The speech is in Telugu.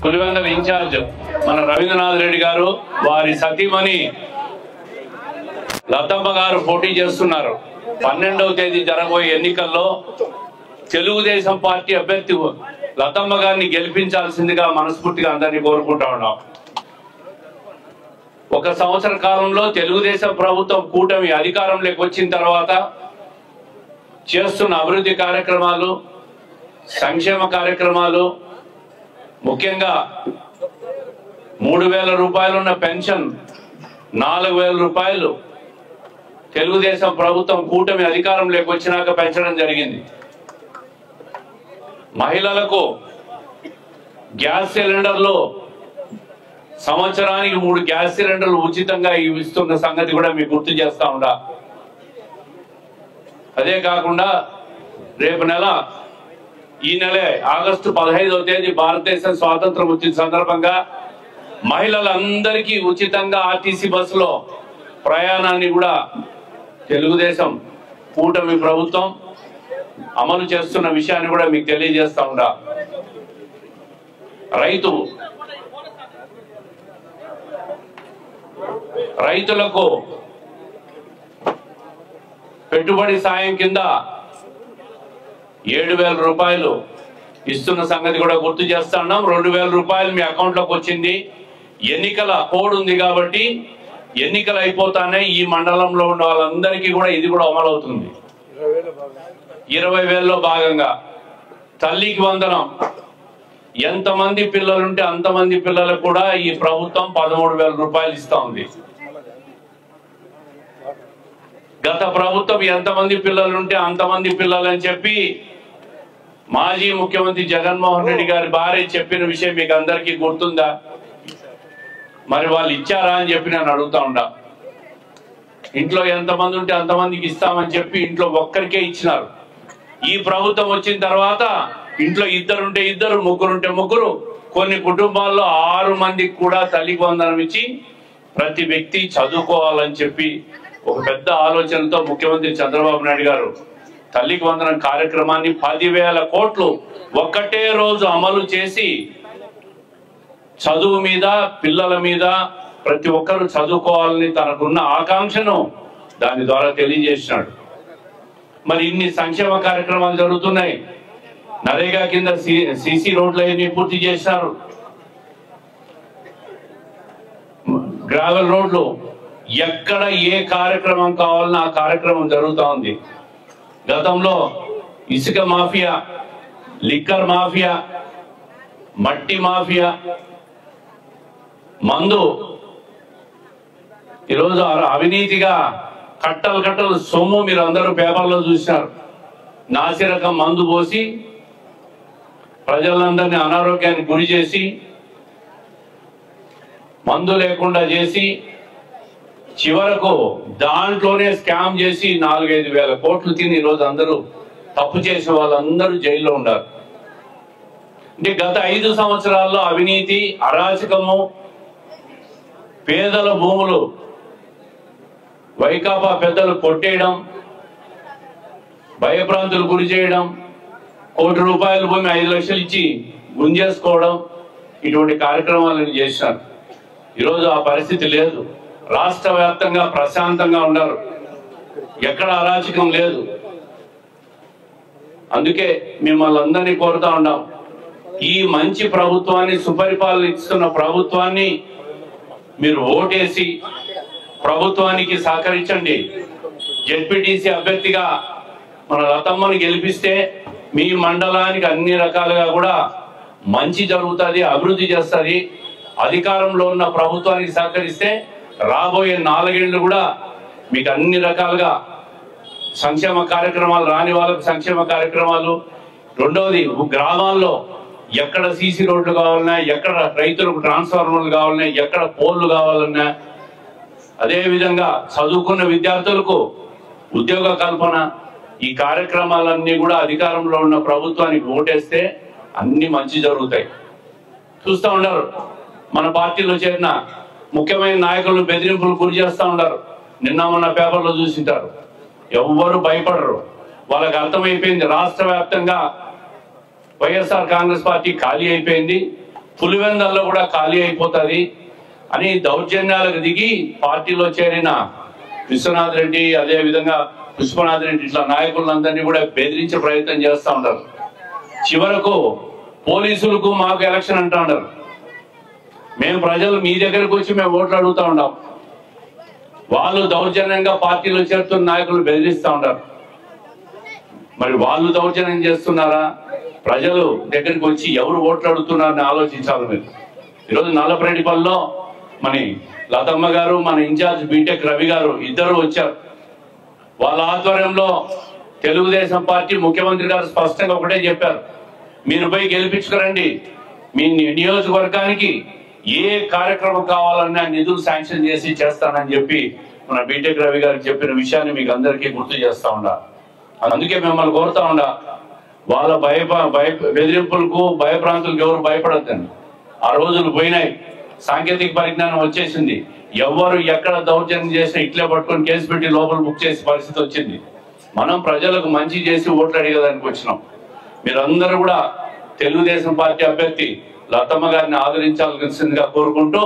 పులివెందుల ఇన్ఛార్జ్ మన రవీంద్రనాథ్ రెడ్డి గారు వారి సతీమణి లతమ్మ గారు పోటీ చేస్తున్నారు. 12వ తేదీ జరగబోయే ఎన్నికల్లో తెలుగుదేశం పార్టీ అభ్యర్థి లతమ్మ గారిని గెలిపించాల్సిందిగా మనస్ఫూర్తిగా అందరినీ కోరుకుంటా ఉన్నాం. ఒక సంవత్సర కాలంలో తెలుగుదేశం ప్రభుత్వం కూటమి అధికారంలోకి వచ్చిన తర్వాత చేస్తున్న అభివృద్ధి కార్యక్రమాలు, సంక్షేమ కార్యక్రమాలు, ముఖ్యంగా 3000 రూపాయలు ఉన్న పెన్షన్ 4000 రూపాయలు తెలుగుదేశం ప్రభుత్వం కూటమి అధికారంలోకి వచ్చినాక పెంచడం జరిగింది. మహిళలకు గ్యాస్ సిలిండర్లు సంవత్సరానికి 3 గ్యాస్ సిలిండర్లు ఉచితంగా ఇస్తున్న సంగతి కూడా మీకు గుర్తు చేస్తా ఉండా. అదే కాకుండా రేపు నెల ఈ నెలే ఆగస్టు 15వ తేదీ భారతదేశం స్వాతంత్రం వచ్చిన సందర్భంగా మహిళలందరికీ ఉచితంగా ఆర్టీసీ బస్సులో ప్రయాణాన్ని కూడా తెలుగుదేశం కూటమి ప్రభుత్వం అమలు చేస్తున్న విషయాన్ని కూడా మీకు తెలియజేస్తా ఉండా. రైతులకు పెట్టుబడి సాయం కింద 7000 రూపాయలు ఇస్తున్న సంగతి కూడా గుర్తు చేస్తా ఉన్నాం. 2000 రూపాయలు మీ అకౌంట్ లోకి వచ్చింది. ఎన్నికల కోడ్ ఉంది కాబట్టి ఎన్నికలు అయిపోతానే ఈ మండలంలో ఉన్న వాళ్ళందరికీ కూడా ఇది కూడా అమలు అవుతుంది. 20,000లో భాగంగా తల్లికి వందనం, ఎంతమంది పిల్లలుంటే అంతమంది పిల్లలకు కూడా ఈ ప్రభుత్వం 13,000 రూపాయలు ఇస్తా ఉంది. గత ప్రభుత్వం ఎంతమంది పిల్లలుంటే అంతమంది పిల్లలు అని చెప్పి మాజీ ముఖ్యమంత్రి జగన్మోహన్ రెడ్డి గారి భార్య చెప్పిన విషయం మీకు అందరికీ గుర్తుందా? మరి వాళ్ళు ఇచ్చారా అని చెప్పి నేను అడుగుతా ఉండా. ఇంట్లో ఎంతమంది ఉంటే అంతమందికి ఇస్తామని చెప్పి ఇంట్లో ఒక్కరికే ఇచ్చినారు. ఈ ప్రభుత్వం వచ్చిన తర్వాత ఇంట్లో 2 ఉంటే 2, 3 ఉంటే 3, కొన్ని కుటుంబాల్లో 6 మందికి కూడా తల్లికి వందనం ఇచ్చి ప్రతి వ్యక్తి చదువుకోవాలని చెప్పి ఒక పెద్ద ఆలోచనతో ముఖ్యమంత్రి చంద్రబాబు నాయుడు గారు తల్లికి వందనం కార్యక్రమాన్ని 10,000 కోట్లు ఒక్కటే రోజు అమలు చేసి చదువు మీద, పిల్లల మీద ప్రతి ఒక్కరు చదువుకోవాలని తనకున్న ఆకాంక్షను దాని ద్వారా తెలియజేసినాడు. మరి ఇన్ని సంక్షేమ కార్యక్రమాలు జరుగుతున్నాయి. నరేగా కింద సిసి రోడ్లు అన్ని పూర్తి చేసినారు. గ్రావెల్ రోడ్లు ఎక్కడ ఏ కార్యక్రమం కావాలన్నా ఆ కార్యక్రమం జరుగుతూ ఉంది. గతంలో ఇసుక మాఫియా, లిక్కర్ మాఫియా, మట్టి మాఫియా, మందు, ఈరోజు అవినీతిగా కట్టలు సొమ్ము మీరు అందరూ పేపర్లో చూసినారు. నాసిరకం మందు పోసి ప్రజలందరినీ అనారోగ్యానికి గురి చేసి మందు లేకుండా చేసి చివరకు దాంట్లోనే స్కామ్ చేసి 4-5 వేల కోట్లు తిని ఈరోజు అందరూ తప్పు చేసిన వాళ్ళందరూ జైల్లో ఉన్నారు. అంటే గత 5 సంవత్సరాల్లో అవినీతి, అరాచకము, పేదల భూములు వైకాపా పెద్దలు కొట్టేయడం, భయభ్రాంతులు గురి చేయడం, 1 కోటి రూపాయల భూమి 5 లక్షలు ఇచ్చి గుంజేసుకోవడం, ఇటువంటి కార్యక్రమాలను చేశారు. ఈరోజు ఆ పరిస్థితి లేదు. రాష్ట్ర వ్యాప్తంగా ప్రశాంతంగా ఉన్నారు. ఎక్కడ అరాచకం లేదు. అందుకే మిమ్మల్ని అందరినీ కోరుతా ఉన్నాం, ఈ మంచి ప్రభుత్వాన్ని, సుపరిపాలన ఇస్తున్న ప్రభుత్వాన్ని మీరు ఓటేసి ప్రభుత్వానికి సహకరించండి. జెడ్పీటీసీ అభ్యర్థిగా మన లతమ్మని గెలిపిస్తే మీ మండలానికి అన్ని రకాలుగా కూడా మంచి జరుగుతుంది, అభివృద్ధి చేస్తుంది. అధికారంలో ఉన్న ప్రభుత్వానికి సహకరిస్తే రాబోయే 4 ఏళ్ళు కూడా మీకు అన్ని రకాలుగా సంక్షేమ కార్యక్రమాలు, రాని వాళ్ళకు సంక్షేమ కార్యక్రమాలు. రెండవది, గ్రామాల్లో ఎక్కడ సీసీ రోడ్లు కావాలన్నా, ఎక్కడ రైతులకు ట్రాన్స్ఫార్మర్లు కావాలన్నా, ఎక్కడ పోల్లు కావాలన్నా, అదేవిధంగా చదువుకున్న విద్యార్థులకు ఉద్యోగ కల్పన, ఈ కార్యక్రమాలన్నీ కూడా అధికారంలో ఉన్న ప్రభుత్వానికి ఓటేస్తే అన్ని మంచి జరుగుతాయి. చూస్తూ ఉన్నారు, మన పార్టీలో చేరిన ముఖ్యమైన నాయకులు బెదిరింపులు గురి చేస్తూ ఉన్నారు. నిన్న మొన్న పేపర్లో చూసింటారు. ఎవ్వరు భయపడరు. వాళ్ళకి అర్థమైపోయింది రాష్ట్ర వ్యాప్తంగా వైఎస్ఆర్ కాంగ్రెస్ పార్టీ ఖాళీ అయిపోయింది. పులివెందల్లో కూడా ఖాళీ అయిపోతుంది అని దౌర్జన్యాలకు దిగి పార్టీలో చేరిన విశ్వనాథ్ రెడ్డి, అదే విధంగా పుష్పనాథ్ రెడ్డి, ఇట్లా నాయకులందరినీ కూడా బెదిరించే ప్రయత్నం చేస్తూ ఉంటారు. చివరకు పోలీసులకు మాకు ఎలక్షన్ అంటూ ఉంటారు. మేము ప్రజలు మీ దగ్గరకు వచ్చి మేము ఓట్లు అడుగుతూ ఉంటాం, వాళ్ళు దౌర్జన్యంగా పార్టీలో చేరుతున్న నాయకులు బెదిరిస్తూ ఉంటారు. మరి వాళ్ళు దౌర్జన్యం చేస్తున్నారా? ప్రజలు దగ్గరికి వచ్చి ఎవరు ఓట్లు అడుగుతున్నారని ఆలోచించాలి మీరు. ఈరోజు నల్లపరెడ్డిపల్లిలో మన లతమ్మ గారు, మన ఇన్ఛార్జ్ బీటెక్ రవి గారు ఇద్దరు వచ్చారు. వాళ్ళ ఆధ్వర్యంలో తెలుగుదేశం పార్టీ ముఖ్యమంత్రి గారు స్పష్టంగా ఒకటే చెప్పారు, మీరు పోయి గెలిపించుకురండి, మీ నియోజకవర్గానికి ఏ కార్యక్రమం కావాలన్నా నిధులు శాంక్షన్ చేసి చేస్తానని చెప్పి మన బీటెక్ రవి గారికి చెప్పిన విషయాన్ని మీకు అందరికీ గుర్తు చేస్తా ఉండా. అందుకే మిమ్మల్ని కోరుతా ఉండా, వాళ్ళ బెదిరింపులకు భయభ్రాంతులకు ఎవరు భయపడద్దండి. ఆ రోజులు పోయినాయి, సాంకేతిక పరిజ్ఞానం వచ్చేసింది. ఎవరు ఎక్కడ దౌర్జన్యం చేసినా ఇట్లే పట్టుకొని కేసు పెట్టి లోపల బుక్ చేసే పరిస్థితి వచ్చింది. మనం ప్రజలకు మంచి చేసి ఓట్లు అడిగేదానికి వచ్చినాం. మీరందరూ కూడా తెలుగుదేశం పార్టీ అభ్యర్థి లతమ్మ గారిని ఆదరించాల్సిందిగా కోరుకుంటూ